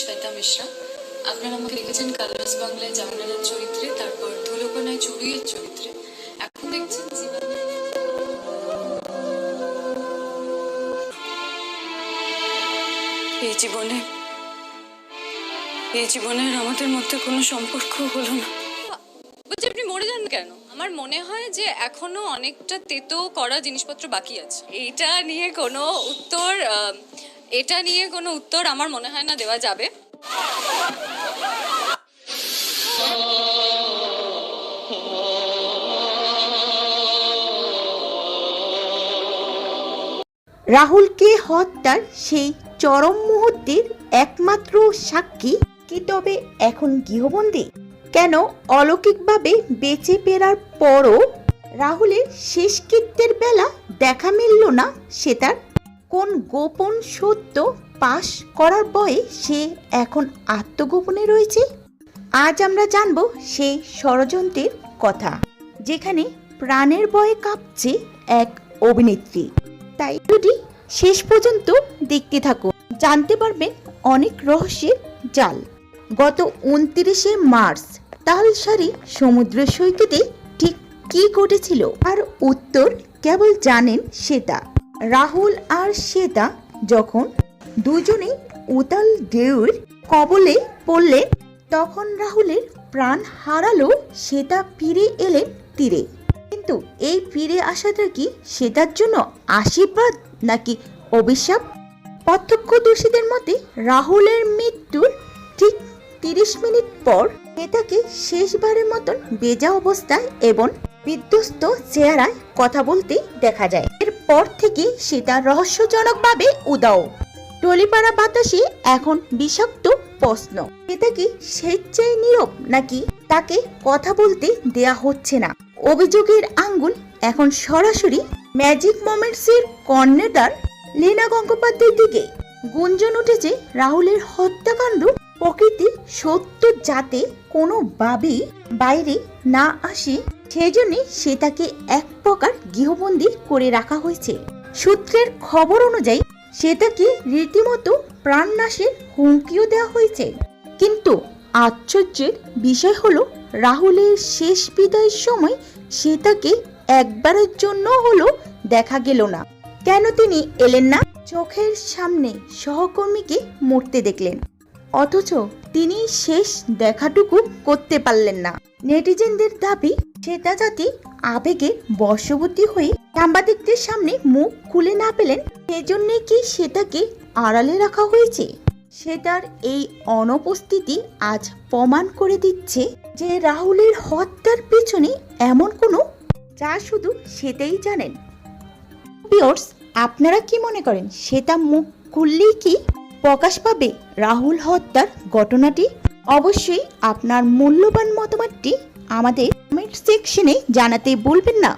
শ্বেতা মিশ্রা। আপনারা আমাকে লিখেছেন কালার্স বাংলায় জাহানারার চরিত্রে, তারপর ধুলোকণায় চড়ুইয়ের চরিত্রে। এখন দেখছেন জীবনে এই জীবনের আমাদের মধ্যে কোনো সম্পর্ক হলো না। বলছি আপনি মরে যান কেন? আমার মনে হয় যে এখনো অনেকটা তেতো করা জিনিসপত্র বাকি আছে। এটা নিয়ে কোনো উত্তর আমার মনে হয় না দেওয়া যাবে। রাহুলকে হত্যার সেই চরম মুহূর্তের একমাত্র সাক্ষী কি তবে এখন গৃহবন্দী? কেন অলৌকিকভাবে বেঁচে ফেরার পরও রাহুলের শেষকৃত্যের বেলা দেখা মিলল না সে তার? কোন গোপন সত্য পাশ করার ভয়ে সে এখন আত্মগোপনে রয়েছে? আজ আমরা জানব সেই ষড়যন্ত্রের কথা, যেখানে প্রাণের ভয়ে কাঁপছে এক অভিনেত্রী। তাই ভিডিওটি শেষ পর্যন্ত দেখতে থাকুন, জানতে পারবেন অনেক রহস্যের জাল। গত 29শে মার্চ তালসারি সমুদ্র সৈকতে ঠিক কি ঘটেছিল আর উত্তর কেবল জানেন শ্বেতা। রাহুল আর শ্বেতা যখন দুজনেই উতাল ঢেউয়ের কবলে পড়লেন, তখন রাহুলের প্রাণ হারালো শ্বেতা ফিরে এলেন তীরে। কিন্তু এই ফিরে আসাটা কি শ্বেতার জন্য আশীর্বাদ নাকি অভিশাপ? প্রত্যক্ষদর্শীদের মতে রাহুলের মৃত্যুর ঠিক 30 মিনিট পর শ্বেতাকে শেষবারের মতন বেজা অবস্থায় এবং বিধ্বস্ত চেহারায় কথা বলতে দেখা যায়। এরপর থেকে শ্বেতা রহস্যজনকভাবে উধাও। টলিপাড়া বাতাসে এখন বিষাক্ত প্রশ্ন, শ্বেতা কি স্বেচ্ছায় নীরব নাকি তাকে কথা বলতে দেয়া হচ্ছে না? অভিযোগের আঙ্গুল এখন সরাসরি ম্যাজিক মোমেন্টসের কর্ণধার লীনা গঙ্গোপাধ্যায়ের দিকে। গুঞ্জন উঠেছে রাহুলের হত্যাকাণ্ড প্রকৃতি সত্য যাতে কোনোভাবেই বাইরে না আসে, সেজন্য শ্বেতাকে এক প্রকার গৃহবন্দী করে রাখা হয়েছে। সূত্রের খবর অনুযায়ী শ্বেতাকে রীতিমতো প্রাণনাশের হুমকিও দেওয়া হয়েছে। কিন্তু আশ্চর্যের বিষয় হলো রাহুলের শেষ বিদায়ের সময় শ্বেতাকে একবারের জন্য হলো দেখা গেল না। কেন তিনি এলেন না? চোখের সামনে সহকর্মীকে মরতে দেখলেন, অথচ তিনি শেষ দেখাটুকু করতে পারলেন না। নেটিজেনদের দাবি শ্বেতা জাতি আবেগের বশবর্তী হয়ে সাংবাদিকদের সামনে মুখ খুলে না পেলেন, সেজন্যে কি শ্বেতাকে আড়ালে রাখা হয়েছে? শ্বেতার এই অনুপস্থিতি আজ প্রমাণ করে দিচ্ছে যে রাহুলের হত্যার পেছনে এমন কোনো যা শুধু শ্বেতাই জানেন। ভিউয়ার্স, আপনারা কি মনে করেন শ্বেতা মুখ খুললেই কি প্রকাশ পাবে রাহুল হত্যার ঘটনাটি? অবশ্যই আপনার মূল্যবান মতামতটি আমাদের কমেন্ট সেকশনে জানাতে ভুলবেন না।